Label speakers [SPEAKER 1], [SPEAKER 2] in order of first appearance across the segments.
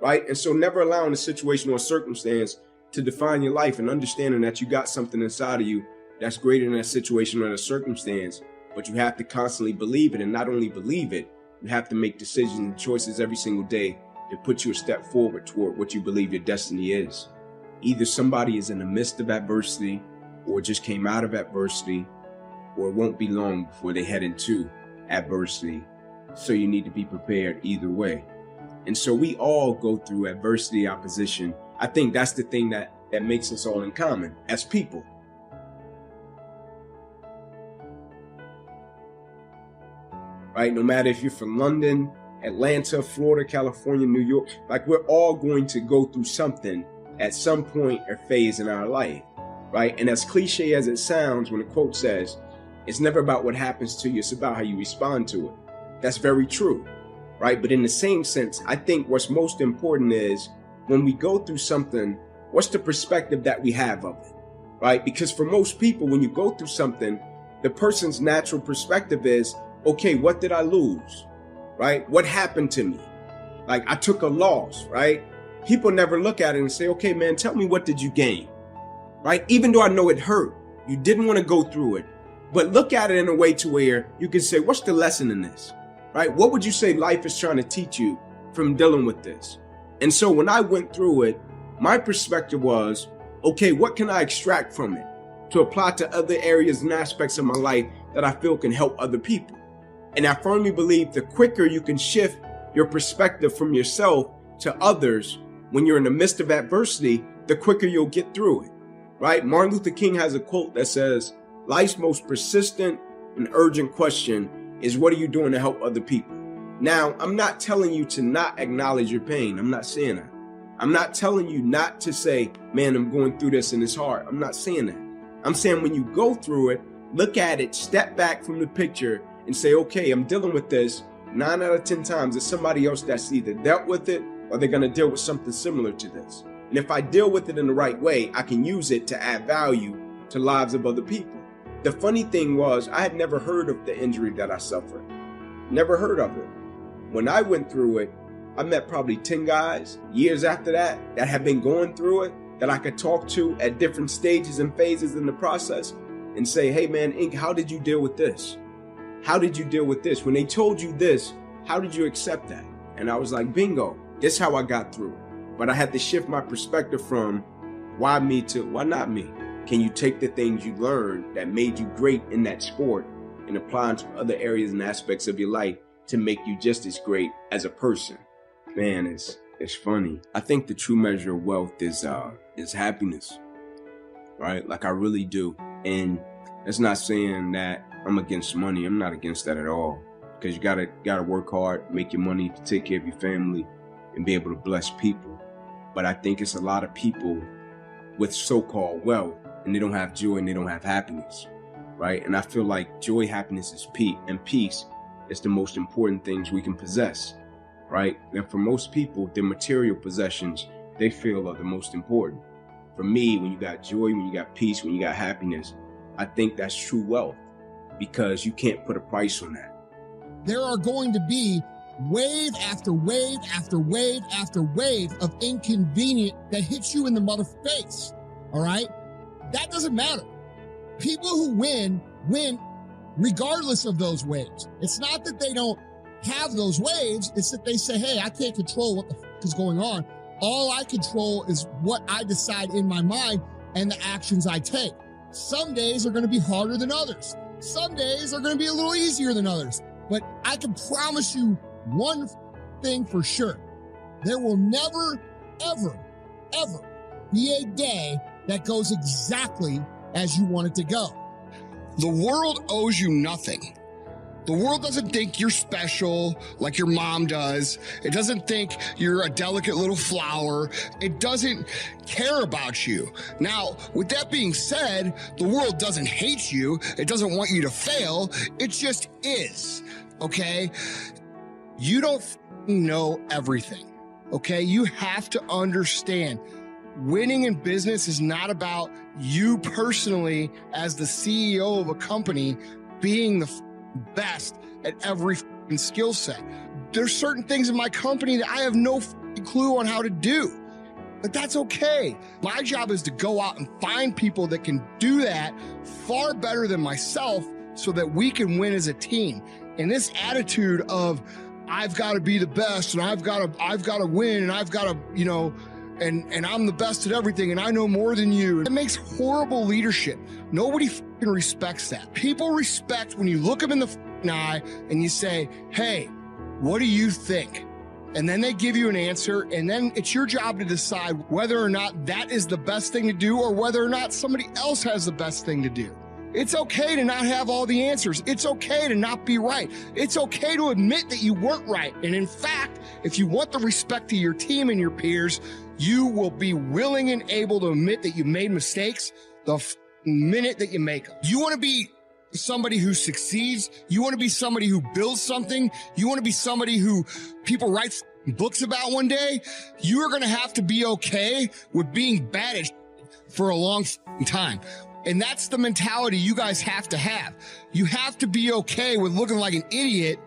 [SPEAKER 1] right? And so never allowing a situation or circumstance to define your life, and understanding that you got something inside of you that's greater than that situation or that circumstance, but you have to constantly believe it. And not only believe it, you have to make decisions and choices every single day that put you a step forward toward what you believe your destiny is. Either somebody is in the midst of adversity, or just came out of adversity, or it won't be long before they head into adversity. So you need to be prepared either way. And so we all go through adversity, opposition. I think that's the thing that makes us all in common as people. Right? No matter if you're from London, Atlanta, Florida, California, New York, like we're all going to go through something at some point or phase in our life, right? And as cliche as it sounds, when the quote says, it's never about what happens to you, it's about how you respond to it. That's very true, right? But in the same sense, I think what's most important is when we go through something, what's the perspective that we have of it, right? Because for most people, when you go through something, the person's natural perspective is, okay, what did I lose, right? What happened to me? Like I took a loss, right? People never look at it and say, okay, man, tell me, what did you gain, right? Even though I know it hurt, you didn't want to go through it, but look at it in a way to where you can say, what's the lesson in this, right? What would you say life is trying to teach you from dealing with this? And so when I went through it, my perspective was, okay, what can I extract from it to apply to other areas and aspects of my life that I feel can help other people? And I firmly believe the quicker you can shift your perspective from yourself to others when you're in the midst of adversity, the quicker you'll get through it, right? Martin Luther King has a quote that says, life's most persistent and urgent question is, what are you doing to help other people? Now, I'm not telling you to not acknowledge your pain. I'm not saying that. I'm not telling you not to say, man, I'm going through this and it's hard. I'm not saying that. I'm saying when you go through it, look at it, step back from the picture and say, okay, I'm dealing with this. 9 out of 10 times, it's somebody else that's either dealt with it or they're going to deal with something similar to this. And if I deal with it in the right way, I can use it to add value to lives of other people. The funny thing was, I had never heard of the injury that I suffered. Never heard of it. When I went through it, I met probably 10 guys years after that had been going through it, that I could talk to at different stages and phases in the process and say, hey man, Ink, how did you deal with this? How did you deal with this? When they told you this, how did you accept that? And I was like, bingo, this is how I got through it. But I had to shift my perspective from why me to why not me? Can you take the things you learned that made you great in that sport and apply them to other areas and aspects of your life to make you just as great as a person? Man, it's funny. I think the true measure of wealth is happiness, right? Like I really do. And that's not saying that I'm against money. I'm not against that at all, because you gotta work hard, make your money to take care of your family and be able to bless people. But I think it's a lot of people with so-called wealth and they don't have joy and they don't have happiness, right? And I feel like joy, happiness is peace is the most important things we can possess, right? And for most people, their material possessions, they feel are the most important. For me, when you got joy, when you got peace, when you got happiness, I think that's true wealth, because you can't put a price on that.
[SPEAKER 2] There are going to be wave after wave after wave after wave of inconvenient that hits you in the mother face, all right? That doesn't matter. People who win regardless of those waves. It's not that they don't have those waves, it's that they say, hey, I can't control what the f is going on. All I control is what I decide in my mind and the actions I take. Some days are going to be harder than others. Some days are going to be a little easier than others. But I can promise you one thing for sure. There will never, ever, ever be a day that goes exactly as you want it to go.
[SPEAKER 3] The world owes you nothing. The world doesn't think you're special like your mom does. It doesn't think you're a delicate little flower. It doesn't care about you. Now, with that being said, the world doesn't hate you. It doesn't want you to fail. It just is, okay? You don't know everything, okay? You have to understand winning in business is not about you personally as the CEO of a company being the best at every skill set. There's certain things in my company that I have no a clue on how to do. But that's okay. My job is to go out and find people that can do that far better than myself so that we can win as a team. And this attitude of, I've got to be the best and I've got to win and I've got to, and I'm the best at everything and I know more than you. It makes horrible leadership. Nobody fucking respects that. People respect when you look them in the eye and you say, hey, what do you think? And then they give you an answer, and then it's your job to decide whether or not that is the best thing to do or whether or not somebody else has the best thing to do. It's okay to not have all the answers. It's okay to not be right. It's okay to admit that you weren't right. And in fact, if you want the respect of your team and your peers, you will be willing and able to admit that you made mistakes the minute that you make them. You want to be somebody who succeeds. You want to be somebody who builds something. You want to be somebody who people write books about one day. You are going to have to be okay with being bad at for a long time. And that's the mentality you guys have to have. You have to be okay with looking like an idiot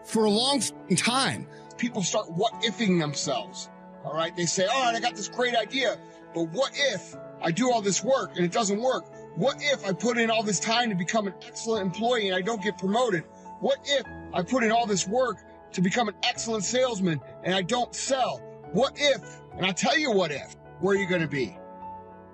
[SPEAKER 3] for a long time. People start what-ifing themselves. All right. They say, all right, I got this great idea, but what if I do all this work and it doesn't work? What if I put in all this time to become an excellent employee and I don't get promoted? What if I put in all this work to become an excellent salesman and I don't sell? What if, and I'll tell you what if, where you're going to be.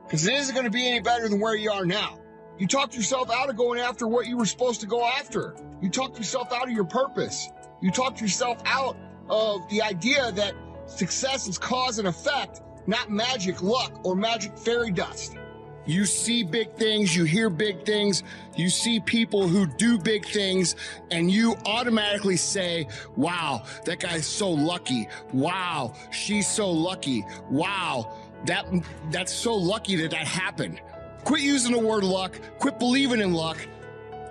[SPEAKER 3] Because it isn't going to be any better than where you are now. You talked yourself out of going after what you were supposed to go after. You talked yourself out of your purpose. You talked yourself out of the idea that success is cause and effect, not magic luck or magic fairy dust. You see big things, you hear big things, you see people who do big things, and you automatically say, wow, that guy's so lucky. Wow, she's so lucky. Wow, that's so lucky that happened. Quit using the word luck, quit believing in luck,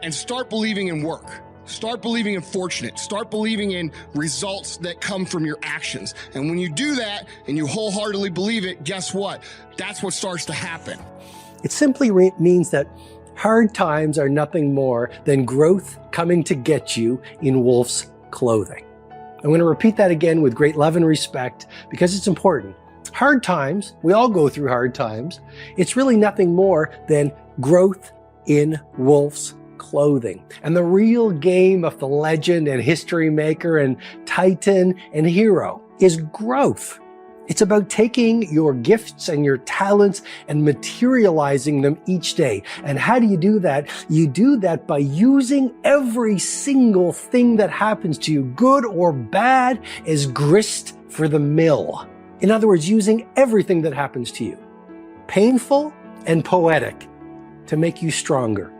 [SPEAKER 3] and start believing in work. Start believing in fortunate. Start believing in results that come from your actions. And when you do that, and you wholeheartedly believe it, guess what? That's what starts to happen.
[SPEAKER 4] It simply means that hard times are nothing more than growth coming to get you in wolf's clothing. I'm going to repeat that again with great love and respect because it's important. Hard times, we all go through hard times. It's really nothing more than growth in wolf's clothing. And the real game of the legend and history maker and titan and hero is growth. It's about taking your gifts and your talents and materializing them each day. And how do you do that? You do that by using every single thing that happens to you, good or bad, as grist for the mill. In other words, using everything that happens to you, painful and poetic, to make you stronger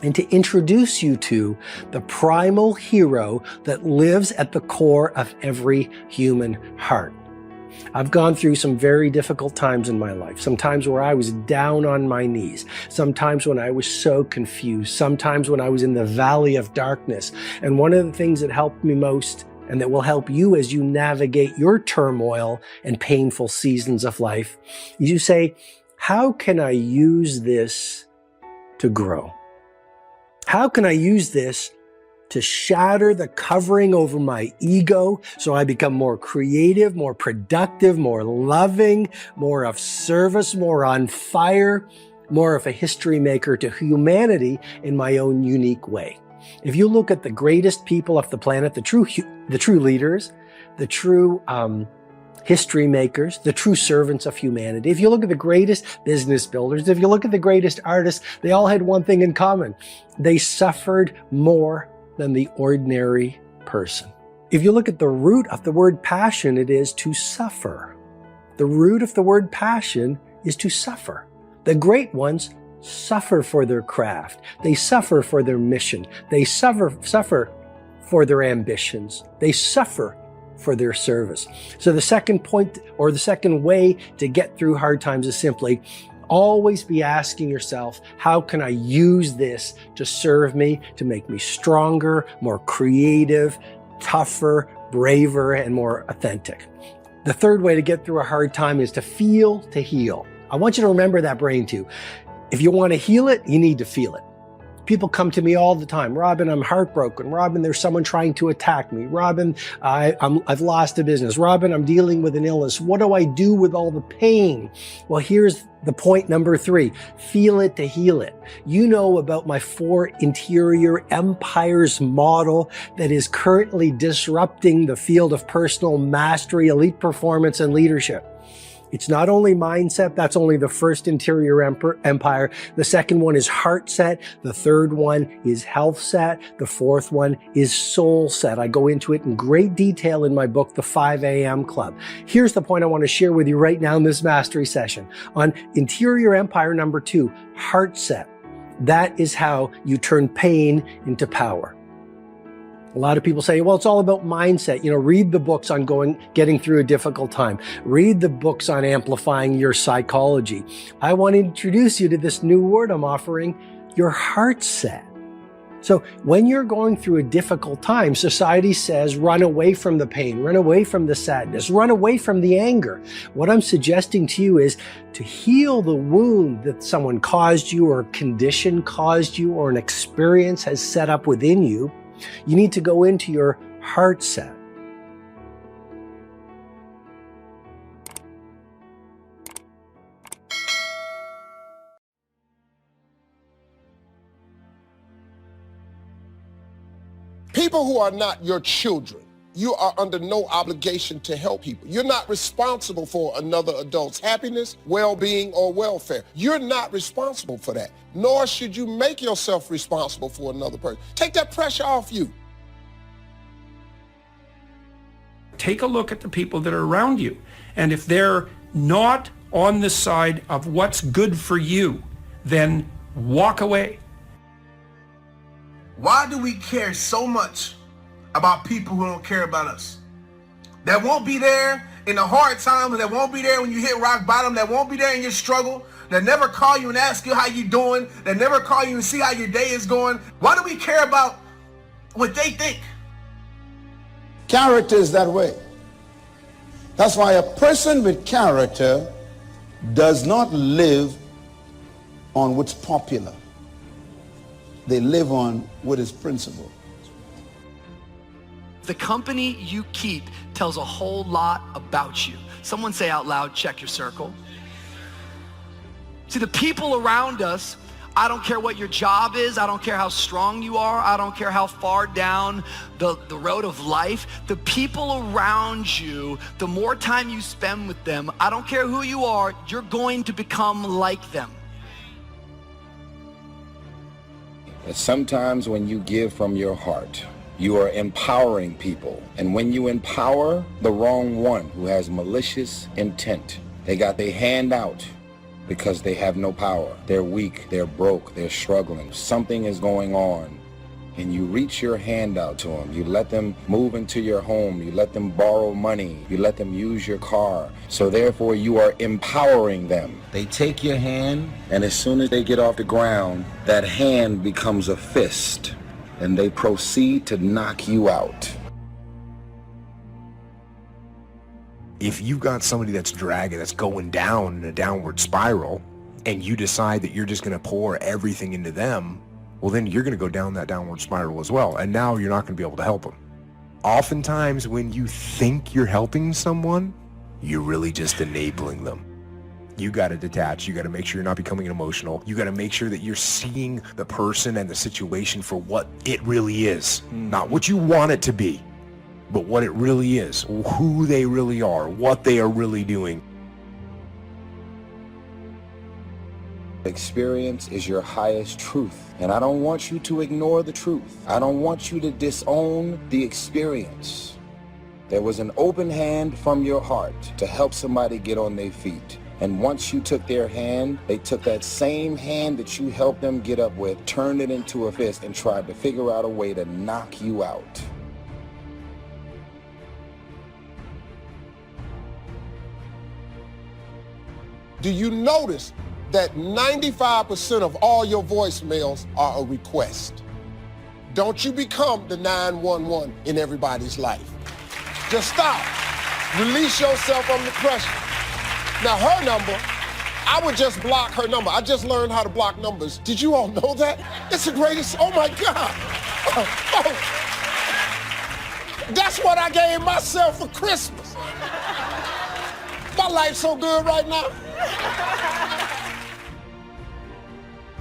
[SPEAKER 4] and to introduce you to the primal hero that lives at the core of every human heart. I've gone through some very difficult times in my life, sometimes where I was down on my knees, sometimes when I was so confused, sometimes when I was in the valley of darkness. And one of the things that helped me most, and that will help you as you navigate your turmoil and painful seasons of life, is you say, how can I use this to grow? How can I use this to shatter the covering over my ego so I become more creative, more productive, more loving, more of service, more on fire, more of a history maker to humanity in my own unique way? If you look at the greatest people of the planet, the true leaders, the true history makers, the true servants of humanity, if you look at the greatest business builders, if you look at the greatest artists, they all had one thing in common. They suffered more than the ordinary person. If you look at the root of the word passion, it is to suffer. The root of the word passion is to suffer. The great ones suffer for their craft. They suffer for their mission. They suffer for their ambitions. They suffer for their service. So the second point, or the second way to get through hard times, is simply always be asking yourself, how can I use this to serve me, to make me stronger, more creative, tougher, braver, and more authentic? The third way to get through a hard time is to feel to heal. I want you to remember that brain too. If you want to heal it, you need to feel it. People come to me all the time. Robin, I'm heartbroken. Robin, there's someone trying to attack me. Robin, I've lost a business. Robin, I'm dealing with an illness. What do I do with all the pain? Well, here's the point number 3. Feel it to heal it. You know about my 4 interior empires model that is currently disrupting the field of personal mastery, elite performance, and leadership. It's not only mindset, that's only the first interior empire. The second one is heart set. The third one is health set. The fourth one is soul set. I go into it in great detail in my book, The 5 a.m. Club. Here's the point I want to share with you right now in this mastery session. On interior empire number 2, heart set. That is how you turn pain into power. A lot of people say, well, it's all about mindset. Read the books on getting through a difficult time. Read the books on amplifying your psychology. I want to introduce you to this new word I'm offering, your heart set. So when you're going through a difficult time, society says, run away from the pain, run away from the sadness, run away from the anger. What I'm suggesting to you is to heal the wound that someone caused you, or a condition caused you, or an experience has set up within you. You need to go into your heart set.
[SPEAKER 5] People who are not your children, you are under no obligation to help people. You're not responsible for another adult's happiness, well-being, or welfare. You're not responsible for that, nor should you make yourself responsible for another person. Take that pressure off you.
[SPEAKER 6] Take a look at the people that are around you. And if they're not on the side of what's good for you, then walk away.
[SPEAKER 7] Why do we care so much about people who don't care about us? That won't be there in the hard times, that won't be there when you hit rock bottom, that won't be there in your struggle, that never call you and ask you how you doing, that never call you and see how your day is going. Why do we care about what they think?
[SPEAKER 8] Character is that way. That's why a person with character does not live on what's popular. They live on what is principle.
[SPEAKER 9] The company you keep tells a whole lot about you. Someone say out loud, check your circle. See, the people around us, I don't care what your job is, I don't care how strong you are, I don't care how far down the road of life, the people around you, the more time you spend with them, I don't care who you are, you're going to become like them.
[SPEAKER 10] Sometimes when you give from your heart, you are empowering people. And when you empower the wrong one who has malicious intent, they got their hand out because they have no power. They're weak, they're broke, they're struggling. Something is going on. And you reach your hand out to them. You let them move into your home. You let them borrow money. You let them use your car. So therefore you are empowering them. They take your hand, and as soon as they get off the ground, that hand becomes a fist, and they proceed to knock you out.
[SPEAKER 11] If you've got somebody that's dragging, that's going down in a downward spiral, and you decide that you're just going to pour everything into them, well, then you're going to go down that downward spiral as well. And now you're not going to be able to help them. Oftentimes when you think you're helping someone, you're really just enabling them. You got to detach. You got to make sure you're not becoming emotional. You got to make sure that you're seeing the person and the situation for what it really is. Not what you want it to be, but what it really is, who they really are, what they are really doing.
[SPEAKER 10] Experience is your highest truth, and I don't want you to ignore the truth. I don't want you to disown the experience. There was an open hand from your heart to help somebody get on their feet. And once you took their hand, they took that same hand that you helped them get up with, turned it into a fist, and tried to figure out a way to knock you out.
[SPEAKER 5] Do you notice that 95% of all your voicemails are a request? Don't you become the 911 in everybody's life. Just stop. Release yourself from the pressure. Now her number I would just block her number. I just learned how to block numbers. Did you all know that? It's the greatest. Oh my God. That's what I gave myself for Christmas. My life's so good right now.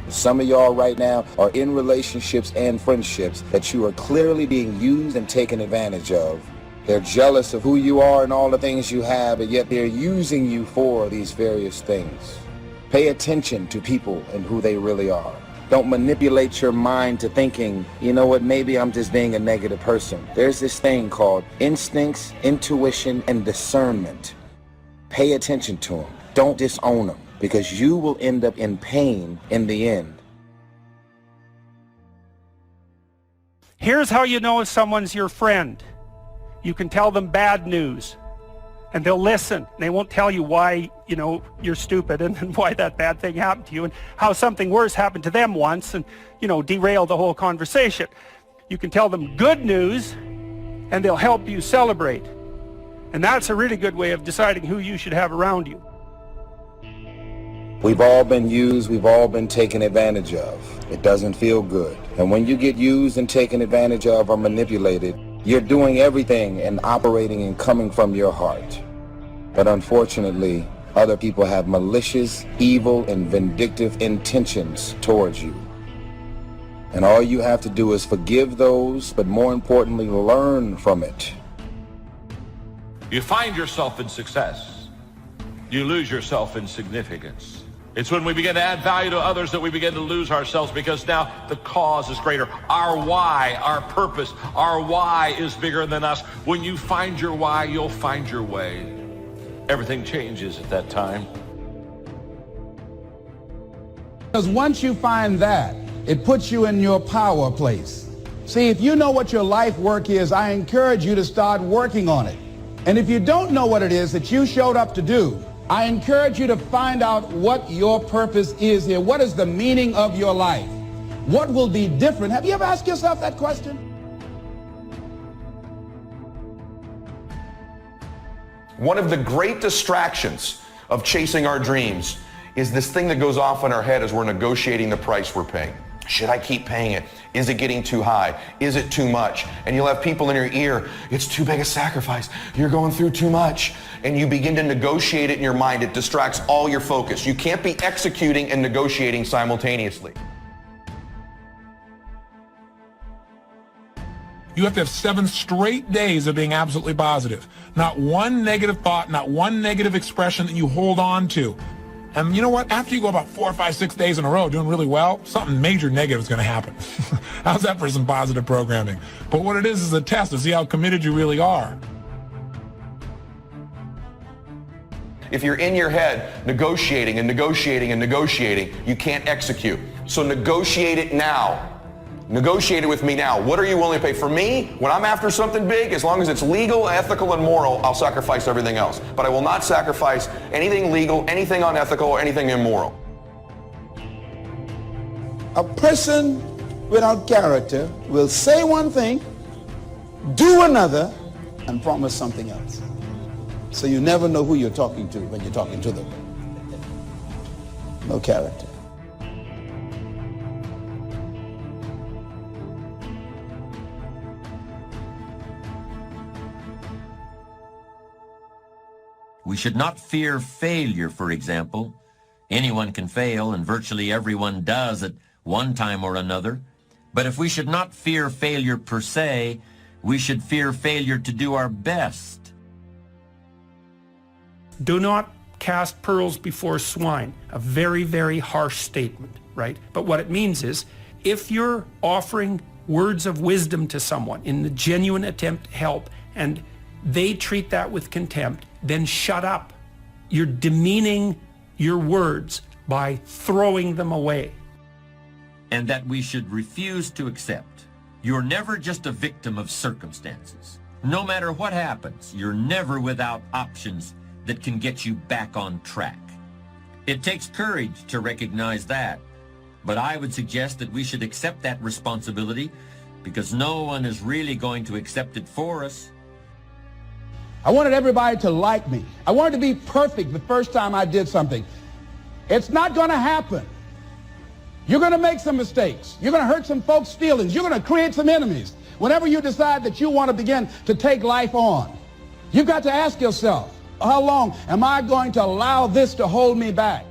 [SPEAKER 10] Some of y'all right now are in relationships and friendships that you are clearly being used and taken advantage of. They're jealous of who you are and all the things you have, and yet they're using you for these various things. Pay attention to people and who they really are. Don't manipulate your mind to thinking, you know what, maybe I'm just being a negative person. There's this thing called instincts, intuition, and discernment. Pay attention to them. Don't disown them, because you will end up in pain in the end.
[SPEAKER 6] Here's how you know if someone's your friend. You can tell them bad news, and they'll listen. They won't tell you why, you're stupid and why that bad thing happened to you and how something worse happened to them once and, derail the whole conversation. You can tell them good news, and they'll help you celebrate. And that's a really good way of deciding who you should have around you.
[SPEAKER 10] We've all been used, we've all been taken advantage of. It doesn't feel good. And when you get used and taken advantage of or manipulated, you're doing everything and operating and coming from your heart. But unfortunately, other people have malicious, evil, and vindictive intentions towards you. And all you have to do is forgive those, but more importantly, learn from it.
[SPEAKER 12] You find yourself in success. You lose yourself in significance. It's when we begin to add value to others that we begin to lose ourselves, because now the cause is greater. Our why, our purpose, our why is bigger than us. When you find your why, you'll find your way. Everything changes at that time.
[SPEAKER 13] Because once you find that, it puts you in your power place. See, if you know what your life work is, I encourage you to start working on it. And if you don't know what it is that you showed up to do, I encourage you to find out what your purpose is here. What is the meaning of your life? What will be different? Have you ever asked yourself that question?
[SPEAKER 14] One of the great distractions of chasing our dreams is this thing that goes off in our head as we're negotiating the price we're paying. Should I keep paying it? Is it getting too high? Is it too much? And you'll have people in your ear, it's too big a sacrifice. You're going through too much. And you begin to negotiate it in your mind. It distracts all your focus. You can't be executing and negotiating simultaneously.
[SPEAKER 15] You have to have 7 straight days of being absolutely positive. Not one negative thought, not one negative expression that you hold on to. And you know what? After you go about 4, 5, 6 days in a row doing really well, something major negative is going to happen. How's that for some positive programming? But what it is a test to see how committed you really are.
[SPEAKER 14] If you're in your head negotiating and negotiating and negotiating, you can't execute. So negotiate it now. Negotiate it with me now. What are you willing to pay? For me, when I'm after something big, as long as it's legal, ethical, and moral, I'll sacrifice everything else. But I will not sacrifice anything legal, anything unethical, or anything immoral.
[SPEAKER 8] A person without character will say one thing, do another, and promise something else. So you never know who you're talking to when you're talking to them. No character.
[SPEAKER 16] We should not fear failure, for example. Anyone can fail, and virtually everyone does at one time or another. But if we should not fear failure per se, we should fear failure to do our best.
[SPEAKER 6] Do not cast pearls before swine. A very, very harsh statement, right? But what it means is, if you're offering words of wisdom to someone in the genuine attempt to help, and they treat that with contempt, then shut up. You're demeaning your words by throwing them away.
[SPEAKER 16] And that we should refuse to accept. You're never just a victim of circumstances. No matter what happens, you're never without options that can get you back on track. It takes courage to recognize that, but I would suggest that we should accept that responsibility, because no one is really going to accept it for us.
[SPEAKER 13] I wanted everybody to like me. I wanted to be perfect the first time I did something. It's not going to happen. You're going to make some mistakes. You're going to hurt some folks' feelings. You're going to create some enemies. Whenever you decide that you want to begin to take life on, you've got to ask yourself, how long am I going to allow this to hold me back?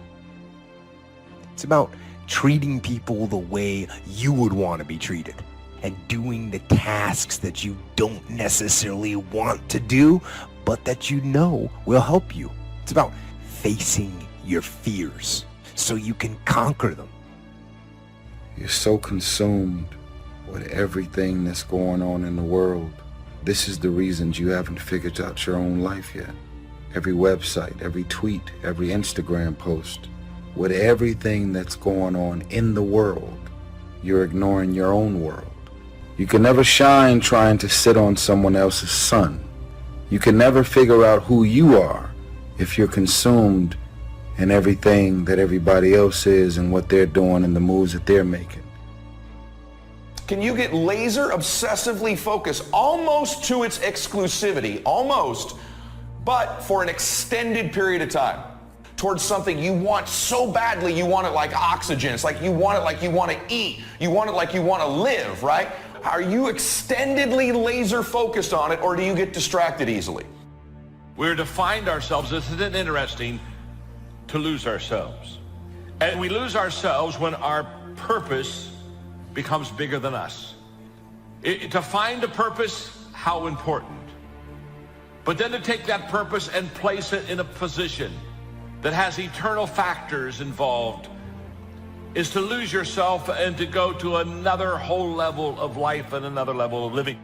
[SPEAKER 11] It's about treating people the way you would want to be treated and doing the tasks that you don't necessarily want to do, but that you know will help you. It's about facing your fears so you can conquer them.
[SPEAKER 10] You're so consumed with everything that's going on in the world. This is the reasons you haven't figured out your own life yet. Every website, every tweet, every Instagram post, with everything that's going on in the world, you're ignoring your own world. You can never shine trying to sit on someone else's sun. You can never figure out who you are if you're consumed in everything that everybody else is and what they're doing and the moves that they're making.
[SPEAKER 14] Can you get laser obsessively focused almost to its exclusivity, almost, but for an extended period of time towards something you want so badly, you want it like oxygen. It's like you want it like you want to eat. You want it like you want to live, right? Are you extendedly laser focused on it, or do you get distracted easily?
[SPEAKER 12] We're to find ourselves, isn't it interesting, to lose ourselves. And we lose ourselves when our purpose becomes bigger than us. To find a purpose, how important. But then to take that purpose and place it in a position that has eternal factors involved is to lose yourself and to go to another whole level of life and another level of living.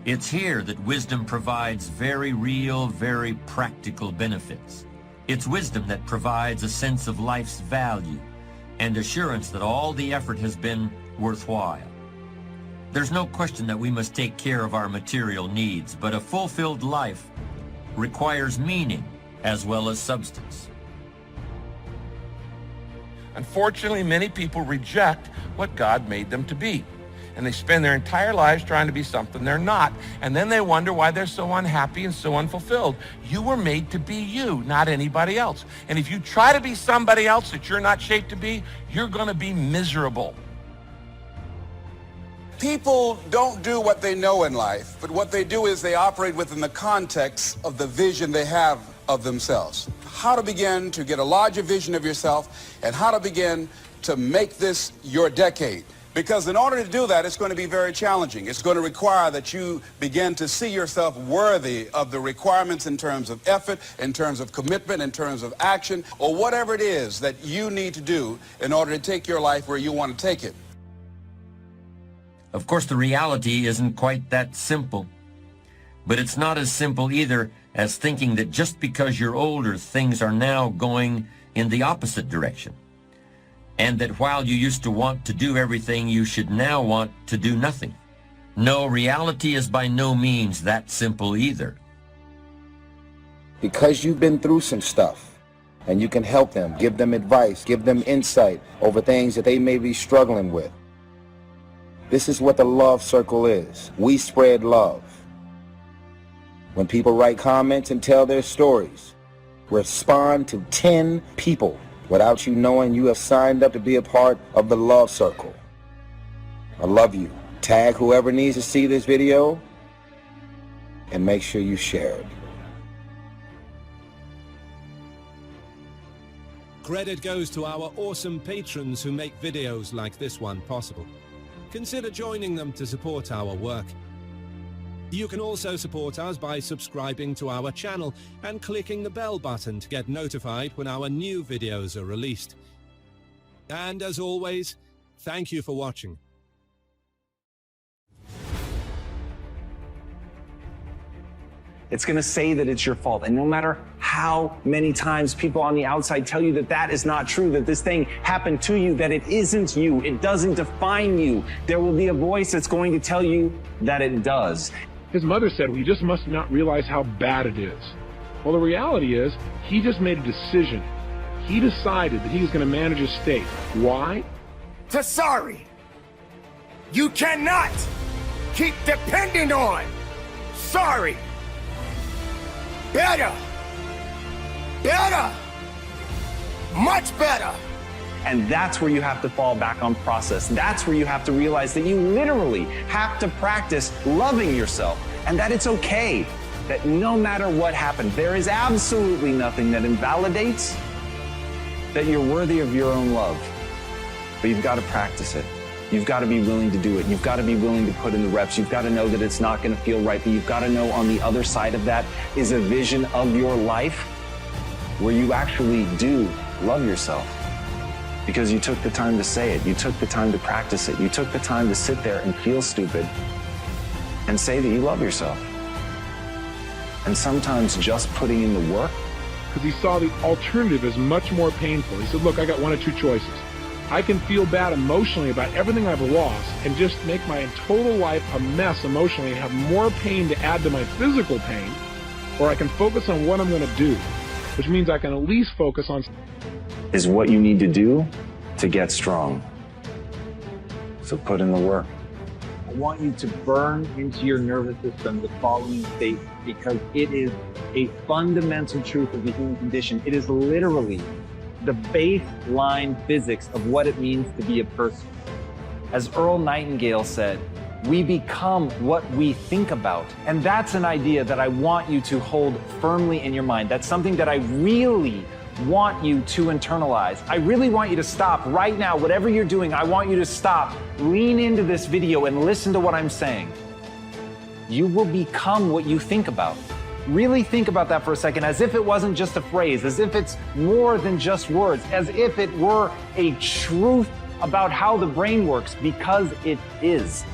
[SPEAKER 16] It's here that wisdom provides very real, very practical benefits. It's wisdom that provides a sense of life's value and assurance that all the effort has been worthwhile. There's no question that we must take care of our material needs, but a fulfilled life requires meaning as well as substance.
[SPEAKER 17] Unfortunately, many people reject what God made them to be. And they spend their entire lives trying to be something they're not. And then they wonder why they're so unhappy and so unfulfilled. You were made to be you, not anybody else. And if you try to be somebody else that you're not shaped to be, you're going to be miserable.
[SPEAKER 18] People don't do what they know in life, but what they do is they operate within the context of the vision they have of themselves. How to begin to get a larger vision of yourself and how to begin to make this your decade. Because in order to do that, it's going to be very challenging. It's going to require that you begin to see yourself worthy of the requirements in terms of effort, in terms of commitment, in terms of action, or whatever it is that you need to do in order to take your life where you want to take it.
[SPEAKER 16] Of course, the reality isn't quite that simple. But it's not as simple either as thinking that just because you're older, things are now going in the opposite direction. And that while you used to want to do everything, you should now want to do nothing. No, reality is by no means that simple either.
[SPEAKER 10] Because you've been through some stuff, and you can help them, give them advice, give them insight over things that they may be struggling with. This is what the love circle is. We spread love. When people write comments and tell their stories, respond to 10 people without you knowing you have signed up to be a part of the love circle. I love you. Tag whoever needs to see this video and make sure you share it.
[SPEAKER 19] Credit goes to our awesome patrons who make videos like this one possible. Consider joining them to support our work. You can also support us by subscribing to our channel and clicking the bell button to get notified when our new videos are released. And as always, thank you for watching.
[SPEAKER 20] It's going to say that it's your fault. And no matter how many times people on the outside tell you that that is not true, that this thing happened to you, that it isn't you, it doesn't define you, there will be a voice that's going to tell you that it does.
[SPEAKER 15] His mother said, "We just must not realize how bad it is." Well, the reality is, he just made a decision. He decided that he was going to manage his state. Why?
[SPEAKER 21] To sorry. You cannot keep depending on sorry. Better. Better. Much better.
[SPEAKER 20] And that's where you have to fall back on process. That's where you have to realize that you literally have to practice loving yourself and that it's okay, that no matter what happens, there is absolutely nothing that invalidates that you're worthy of your own love. But you've got to practice it. You've got to be willing to do it. You've got to be willing to put in the reps. You've got to know that it's not going to feel right, but you've got to know on the other side of that is a vision of your life where you actually do love yourself. Because you took the time to say it. You took the time to practice it. You took the time to sit there and feel stupid and say that you love yourself. And sometimes just putting in the work.
[SPEAKER 15] Because he saw the alternative as much more painful. He said, look, I got one of two choices. I can feel bad emotionally about everything I've lost and just make my total life a mess emotionally and have more pain to add to my physical pain, or I can focus on what I'm going to do, which means I can at least focus on
[SPEAKER 20] is what you need to do to get strong. So put in the work.
[SPEAKER 1] I want you to burn into your nervous system the following statement because it is a fundamental truth of the human condition. It is literally the baseline physics of what it means to be a person. As Earl Nightingale said, we become what we think about. And that's an idea that I want you to hold firmly in your mind. That's something that I really want you to internalize. I really want you to stop right now. Whatever you're doing, I want you to stop, lean into this video and listen to what I'm saying. You will become what you think about. Really think about that for a second, as if it wasn't just a phrase, as if it's more than just words, as if it were a truth about how the brain works, because it is.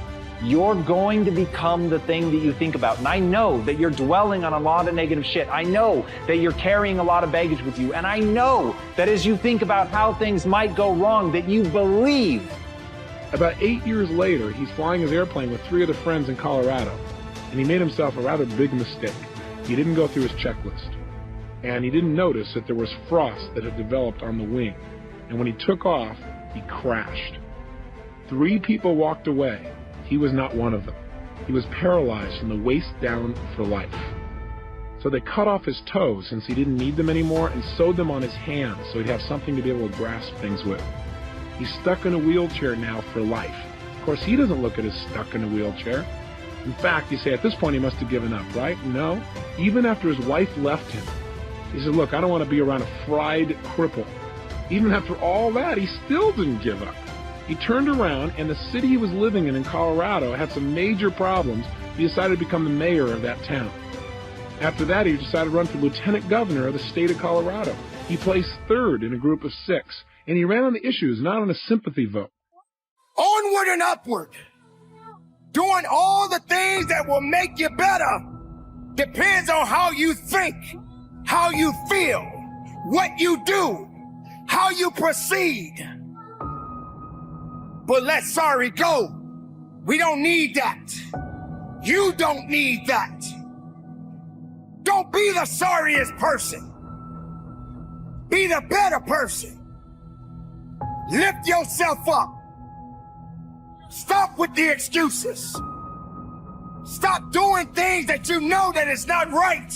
[SPEAKER 1] You're going to become the thing that you think about. And I know that you're dwelling on a lot of negative shit. I know that you're carrying a lot of baggage with you. And I know that as you think about how things might go wrong, that you believe.
[SPEAKER 15] About 8 years later, he's flying his airplane with 3 other friends in Colorado, and he made himself a rather big mistake. He didn't go through his checklist, and he didn't notice that there was frost that had developed on the wing. And when he took off, he crashed. 3 people walked away. He was not one of them. He was paralyzed from the waist down for life. So they cut off his toes since he didn't need them anymore and sewed them on his hands so he'd have something to be able to grasp things with. He's stuck in a wheelchair now for life. Of course, he doesn't look at as stuck in a wheelchair. In fact, you say at this point he must have given up, right? No. Even after his wife left him, he said, look, I don't want to be around a fried cripple. Even after all that, he still didn't give up. He turned around, and the city he was living in Colorado had some major problems. He decided to become the mayor of that town. After that, he decided to run for lieutenant governor of the state of Colorado. He placed 3rd in a group of 6, and he ran on the issues, not on a sympathy vote.
[SPEAKER 21] Onward and upward. Doing all the things that will make you better depends on how you think, how you feel, what you do, how you proceed. But let sorry go. We don't need that. You don't need that. Don't be the sorriest person. Be the better person. Lift yourself up. Stop with the excuses. Stop doing things that you know that it's not right.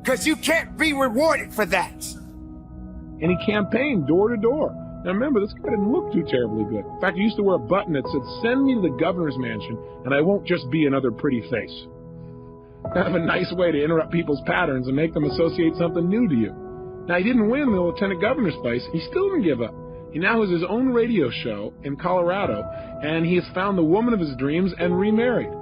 [SPEAKER 21] Because you can't be rewarded for that.
[SPEAKER 15] And he campaigned door to door. Now remember, this guy didn't look too terribly good. In fact, he used to wear a button that said, send me to the governor's mansion and I won't just be another pretty face. Kind of a nice way to interrupt people's patterns and make them associate something new to you. Now, he didn't win the lieutenant governor's place. He still didn't give up. He now has his own radio show in Colorado, and he has found the woman of his dreams and remarried.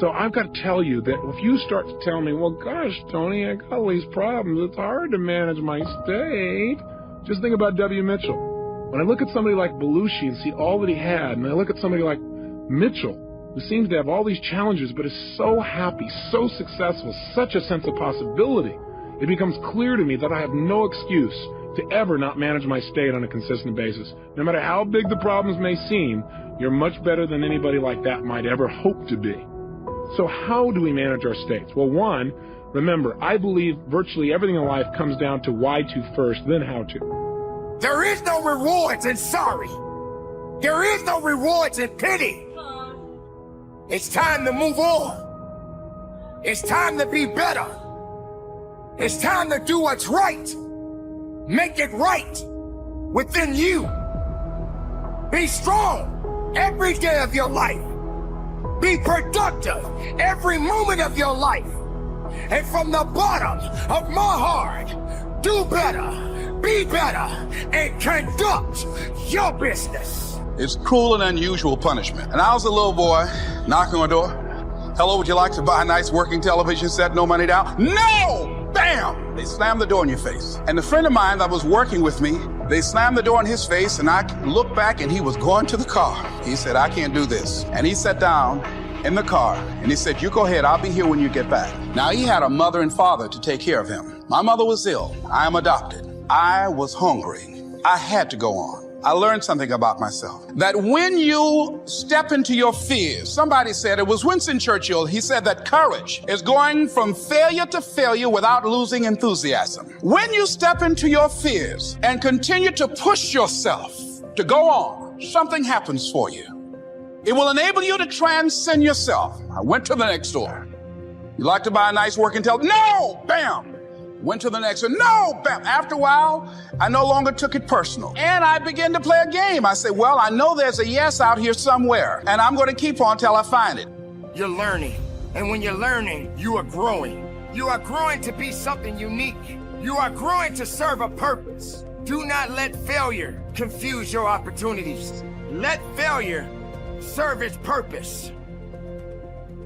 [SPEAKER 15] So I've got to tell you that if you start to tell me, well, gosh, Tony, I got all these problems. It's hard to manage my state. Just think about W. Mitchell. When I look at somebody like Belushi and see all that he had, and I look at somebody like Mitchell, who seems to have all these challenges but is so happy, so successful, such a sense of possibility, it becomes clear to me that I have no excuse to ever not manage my state on a consistent basis. No matter how big the problems may seem, you're much better than anybody like that might ever hope to be. So how do we manage our states? Well, one, remember, I believe virtually everything in life comes down to why to first, then how to.
[SPEAKER 21] There is no rewards in sorry. There is no rewards in pity. It's time to move on. It's time to be better. It's time to do what's right. Make it right within you. Be strong every day of your life. Be productive every moment of your life. And from the bottom of my heart, do better, be better, and conduct your business.
[SPEAKER 18] It's cruel and unusual punishment. And I was a little boy knocking on the door. Hello, would you like to buy a nice working television set? No money down? No! Bam! They slammed the door in your face. And a friend of mine that was working with me, they slammed the door in his face, and I looked back and he was going to the car. He said, I can't do this. And he sat down in the car and he said, you go ahead, I'll be here when you get back. Now he had a mother and father to take care of him. My mother was ill. I am adopted. I was hungry. I had to go on. I learned something about myself. That when you step into your fears, somebody said, it was Winston Churchill, he said that courage is going from failure to failure without losing enthusiasm. When you step into your fears and continue to push yourself to go on, something happens for you. It will enable you to transcend yourself. I went to the next door. You like to buy a nice working television? No! Bam! Went to the next one. No! Bam! After a while, I no longer took it personal. And I began to play a game. I said, well, I know there's a yes out here somewhere, and I'm going to keep on till I find it.
[SPEAKER 21] You're learning. And when you're learning, you are growing. You are growing to be something unique. You are growing to serve a purpose. Do not let failure confuse your opportunities. Let failure serve its purpose.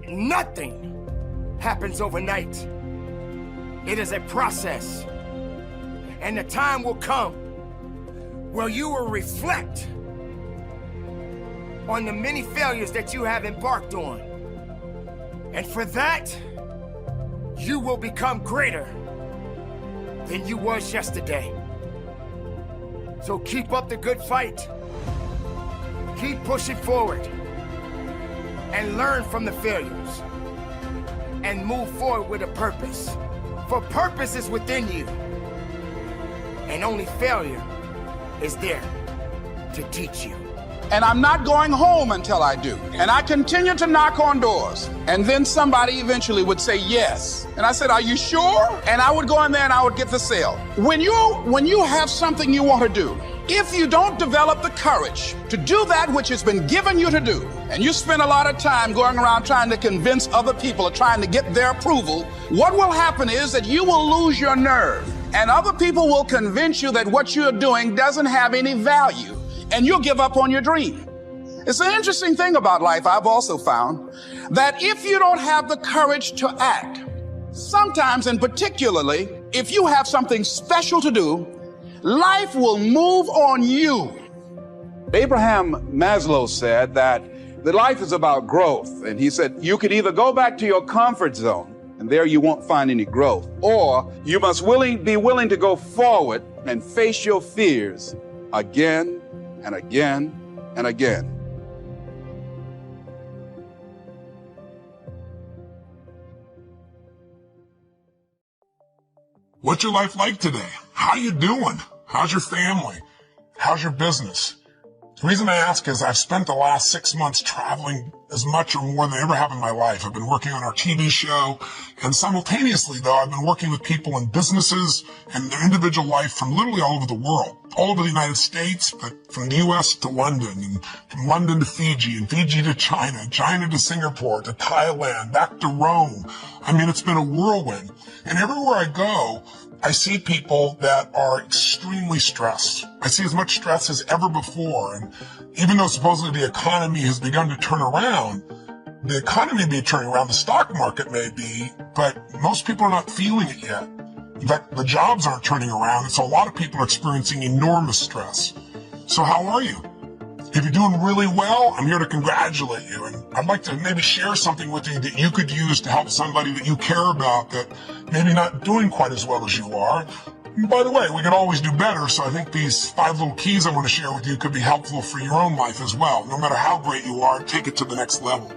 [SPEAKER 21] Nothing happens overnight. It is a process. And the time will come where you will reflect on the many failures that you have embarked on. And for that, you will become greater than you was yesterday. So keep up the good fight. Keep pushing forward. And learn from the failures. And move forward with a purpose. For purpose is within you. And only failure is there to teach you.
[SPEAKER 18] And I'm not going home until I do. And I continue to knock on doors. And then somebody eventually would say yes. And I said, are you sure? And I would go in there and I would get the sale. When you have something you want to do, if you don't develop the courage to do that which has been given you to do, and you spend a lot of time going around trying to convince other people or trying to get their approval, what will happen is that you will lose your nerve. And other people will convince you that what you're doing doesn't have any value. And you'll give up on your dream. It's an interesting thing about life, I've also found, that if you don't have the courage to act, sometimes and particularly if you have something special to do, life will move on you. Abraham Maslow said that life is about growth. And he said, you could either go back to your comfort zone, and there you won't find any growth, or you must be willing to go forward and face your fears again and again and again.
[SPEAKER 15] What's your life like today? How you doing? How's your family? How's your business? The reason I ask is I've spent the last 6 months traveling as much or more than I ever have in my life. I've been working on our TV show, and simultaneously, though, I've been working with people in businesses and their individual life from literally all over the world. All over the United States, but from the US to London, and from London to Fiji, and Fiji to China, China to Singapore, to Thailand, back to Rome. I mean, it's been a whirlwind. And everywhere I go, I see people that are extremely stressed. I see as much stress as ever before. And even though supposedly the economy has begun to turn around, the economy may be turning around, the stock market may be, but most people are not feeling it yet. In fact, the jobs aren't turning around, and so a lot of people are experiencing enormous stress. So how are you? If you're doing really well, I'm here to congratulate you. And I'd like to maybe share something with you that you could use to help somebody that you care about that maybe not doing quite as well as you are. And by the way, we can always do better, so I think these 5 little keys I want to share with you could be helpful for your own life as well. No matter how great you are, take it to the next level.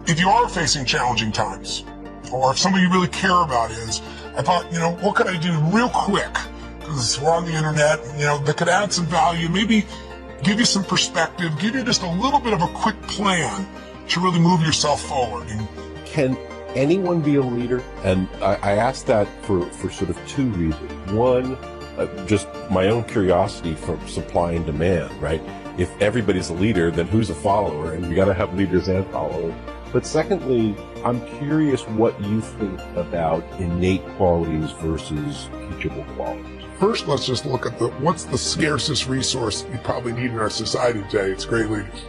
[SPEAKER 15] If you are facing challenging times, or if somebody you really care about is, I thought, what could I do real quick? Because we're on the internet, that could add some value, maybe give you some perspective, give you just a little bit of a quick plan to really move yourself forward.
[SPEAKER 2] Can anyone be a leader? And I ask that for sort of 2 reasons. One, just my own curiosity from supply and demand, right? If everybody's a leader, then who's a follower? And you got to have leaders and followers. But secondly, I'm curious what you think about innate qualities versus teachable qualities.
[SPEAKER 22] First, let's just look at what's the scarcest resource you probably need in our society today. It's great leaders.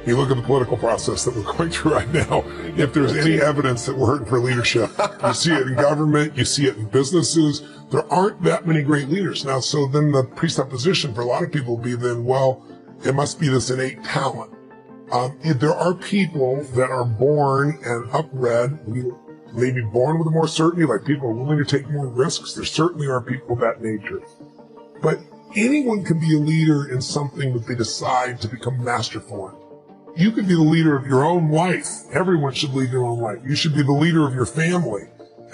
[SPEAKER 22] You look at the political process that we're going through right now. If there's any evidence that we're hurting for leadership, you see it in government, you see it in businesses. There aren't that many great leaders. Now, so then the presupposition for a lot of people will be then, well, it must be this innate talent. There are people that are born and upbred, maybe born with more certainty, like people are willing to take more risks. There certainly are people of that nature. But anyone can be a leader in something that they decide to become masterful in. You could be the leader of your own life. Everyone should lead their own life. You should be the leader of your family.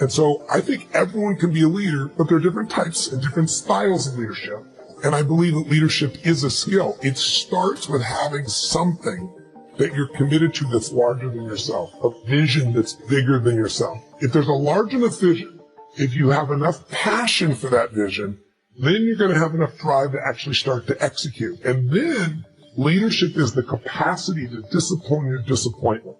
[SPEAKER 22] And so I think everyone can be a leader, but there are different types and different styles of leadership. And I believe that leadership is a skill. It starts with having something that you're committed to that's larger than yourself, a vision that's bigger than yourself. If there's a large enough vision, if you have enough passion for that vision, then you're going to have enough drive to actually start to execute. And then leadership is the capacity to discipline your disappointment,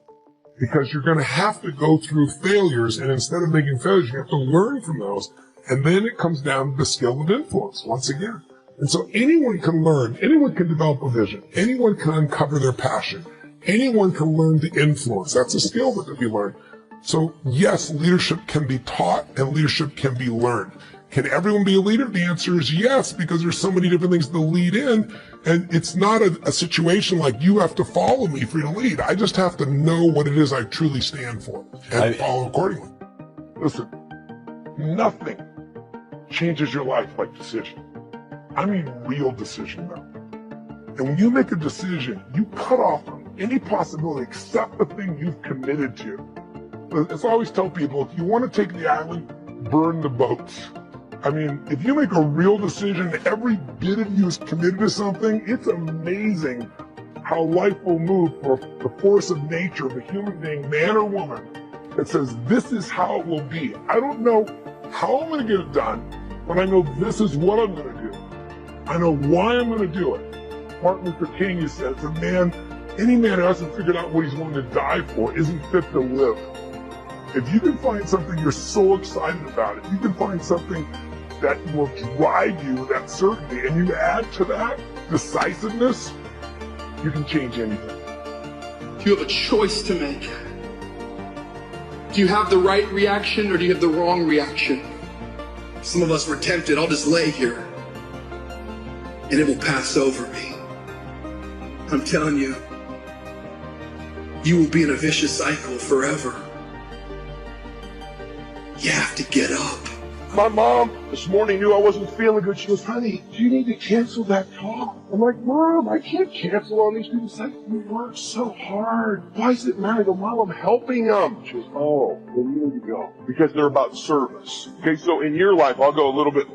[SPEAKER 22] because you're going to have to go through failures, and instead of making failures, you have to learn from those. And then it comes down to the skill of influence once again. And so anyone can learn, anyone can develop a vision, anyone can uncover their passion, anyone can learn to influence. That's a skill that can be learned. So yes, leadership can be taught and leadership can be learned. Can everyone be a leader? The answer is yes, because there's so many different things to lead in. And it's not a situation like you have to follow me for you to lead. I just have to know what it is I truly stand for and follow accordingly. Listen, nothing changes your life like decision. I mean real decision though. And when you make a decision, you cut off any possibility except the thing you've committed to. As I always tell people, if you want to take the island, burn the boats. I mean, if you make a real decision, every bit of you is committed to something, it's amazing how life will move for the force of nature of a human being, man or woman, that says this is how it will be. I don't know how I'm going to get it done, but I know this is what I'm going to do. I know why I'm going to do it. Martin Luther King says, any man who hasn't figured out what he's willing to die for isn't fit to live. If you can find something you're so excited about, if you can find something that will drive you, that certainty, and you add to that decisiveness, you can change anything.
[SPEAKER 23] You have a choice to make. Do you have the right reaction or do you have the wrong reaction? Some of us were tempted, I'll just lay here and it will pass over me. I'm telling you, you will be in a vicious cycle forever. You have to get up.
[SPEAKER 22] My mom this morning knew I wasn't feeling good. She goes, honey, do you need to cancel that talk? I'm like, Mom, I can't cancel on these people. It's like, you work so hard. Why is it matter? I go, Mom, I'm helping them. She goes, oh, then you need to go. Because they're about service. Okay, so in your life, I'll go a little bit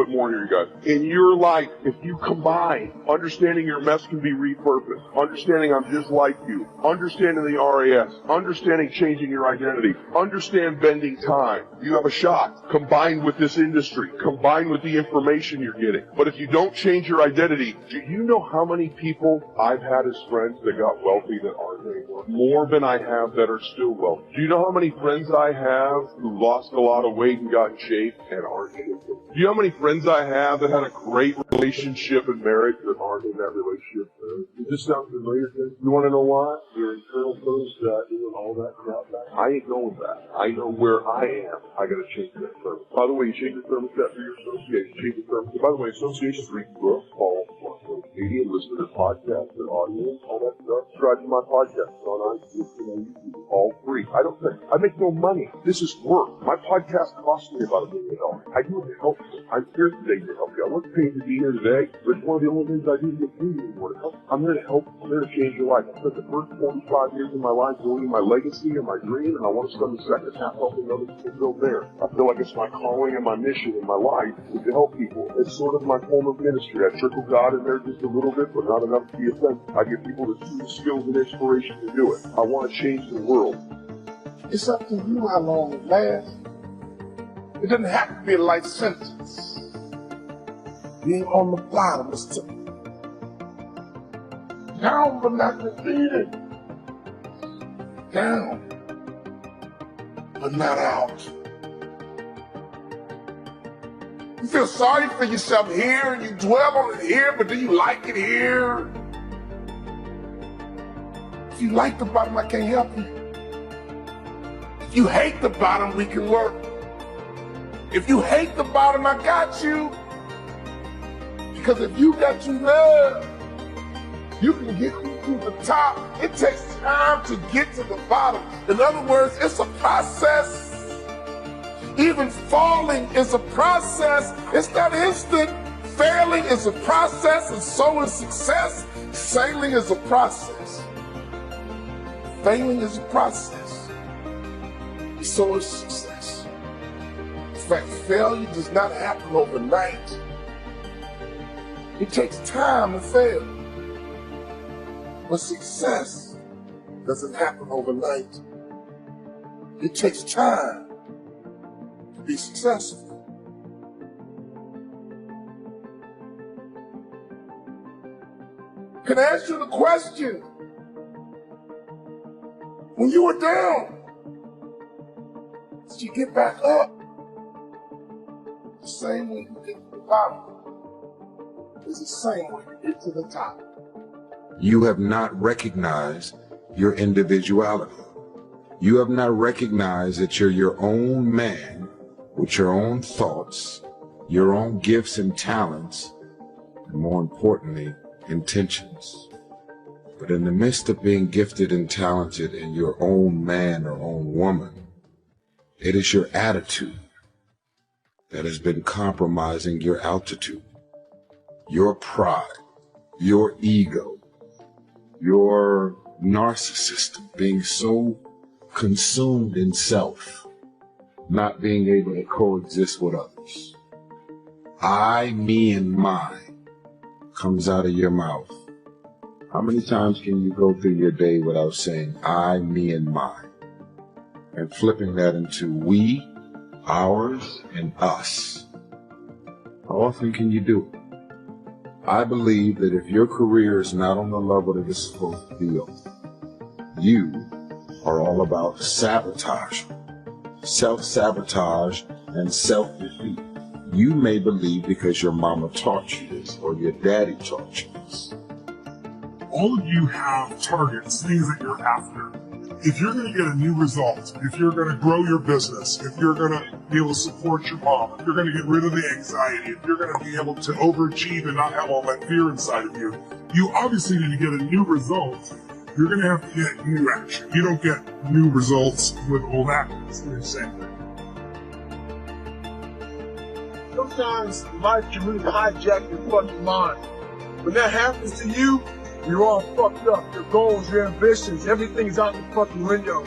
[SPEAKER 22] more here, you guys. In your life, if you combine understanding your mess can be repurposed, understanding I'm just like you, understanding the RAS, understanding changing your identity, understand bending time, you have a shot. Combined with this industry, combined with the information you're getting. But if you don't change your identity, do you know how many people I've had as friends that got wealthy that aren't anymore? More than I have that are still wealthy. Do you know how many friends I have who lost a lot of weight and got in shape and aren't in it? Do you know how many friends I have that had a great relationship and marriage that aren't in that relationship? Does this sound familiar to you? You want to know why? Your internal thermostat and all that crap. I ain't going back. I know where I am. I got to change that thermostat. By the way, you change the thermostat for your association. Change the thermostat. By the way, associations read books, follow media, listen to podcasts, and audio, all that stuff. Subscribe to my podcast. It's on iTunes and YouTube. All free. I make no money. This is work. My podcast costs me about $1 million. I do it to help you. I'm here today to help you. I wasn't paid to be here today, but it's one of the only things I do to get paid anymore. I'm here to help. I'm here to change your life. I spent the first 45 years of my life building my legacy and my dream, and I want to spend the second half helping others to build theirs. I feel like it's my calling and my mission in my life is to help people. It's sort of my form of ministry. I trickle God in there just a little bit, but not enough to be offensive. I give people the tools, skills, and inspiration to do it. I want to change the world.
[SPEAKER 21] It's up to you how long it lasts. It doesn't have to be a life sentence.
[SPEAKER 22] Being on the bottom is to down but not defeated. Down but not out. You feel sorry for yourself here and you dwell on it here, but do you like it here? If you like the bottom, I can't help you. If you hate the bottom, we can work. If you hate the bottom, I got you. Because if you got you there, you can get to the top. It takes time to get to the bottom. In other words, it's a process. Even falling is a process. It's not instant. Failing is a process, and so is success. Sailing is a process. Failing is a process. So is success. In fact, failure does not happen overnight. It takes time to fail. But success doesn't happen overnight. It takes time to be successful. Can I ask you the question? When you were down, did you get back up? The same way you get to the bottom is the same way you get to the top.
[SPEAKER 10] You have not recognized your individuality. You have not recognized that you're your own man with your own thoughts, your own gifts and talents, and more importantly, intentions. But in the midst of being gifted and talented in your own man or own woman, it is your attitude that has been compromising your altitude, your pride, your ego, your narcissism being so consumed in self, not being able to coexist with others. I, me, and mine comes out of your mouth. How many times can you go through your day without saying I, me, and mine? And flipping that into we, ours, and us. How often can you do it? I believe that if your career is not on the level that it's supposed to be on, you are all about sabotage, self-sabotage, and self-defeat. You may believe because your mama taught you this or your daddy taught you this.
[SPEAKER 22] All of you have targets, things that you're after. If you're going to get a new result, if you're going to grow your business, if you're going to be able to support your mom, if you're going to get rid of the anxiety, if you're going to be able to overachieve and not have all that fear inside of you, you obviously need to get a new result. You're going to have to get new action. You don't get new results with old actions. They're the same thing.
[SPEAKER 3] Sometimes life can really hijack your fucking mind. When that happens to you, you're all fucked up. Your goals, your ambitions, everything's out the fucking window.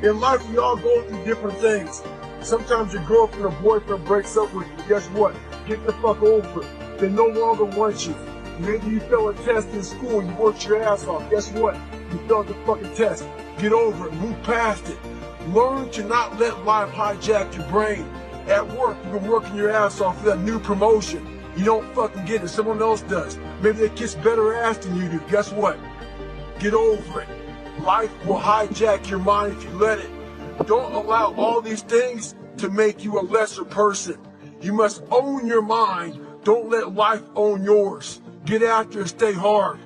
[SPEAKER 3] In life, we all go through different things. Sometimes your girlfriend or boyfriend breaks up with you. Guess what? Get the fuck over it. They no longer want you. Maybe you fail a test in school, you worked your ass off. Guess what? You failed the fucking test. Get over it. Move past it. Learn to not let life hijack your brain. At work, you've been working your ass off for that new promotion. You don't fucking get it. Someone else does. Maybe they kiss better ass than you do. Guess what? Get over it. Life will hijack your mind if you let it. Don't allow all these things to make you a lesser person. You must own your mind. Don't let life own yours. Get after it. Stay hard.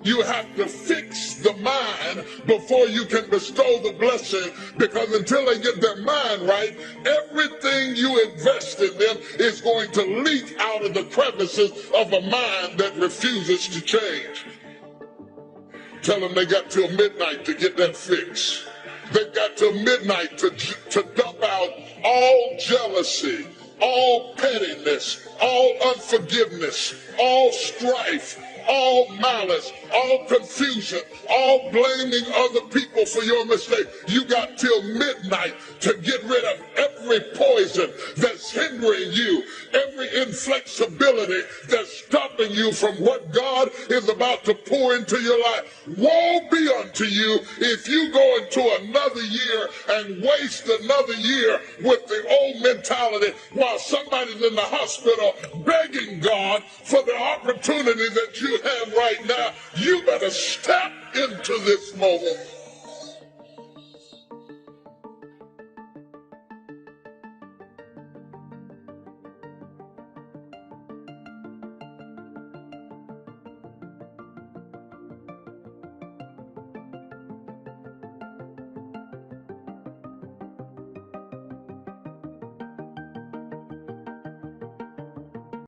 [SPEAKER 22] You have to fix the mind before you can bestow the blessing, because until they get their mind right, everything you invest in them is going to leak out of the crevices of a mind that refuses to change. Tell them they got till midnight to get that fix. They've got till midnight to dump out all jealousy, all pettiness, all unforgiveness, all strife, all malice, all confusion, all blaming other people for your mistake. You got till midnight to get rid of every poison that's hindering you, every inflexibility that's stopping you from what God is about to pour into your life. Woe be unto you if you go into another year and waste another year with the old mentality while somebody's in the hospital begging God for the opportunity that you have right now. You better step into this moment.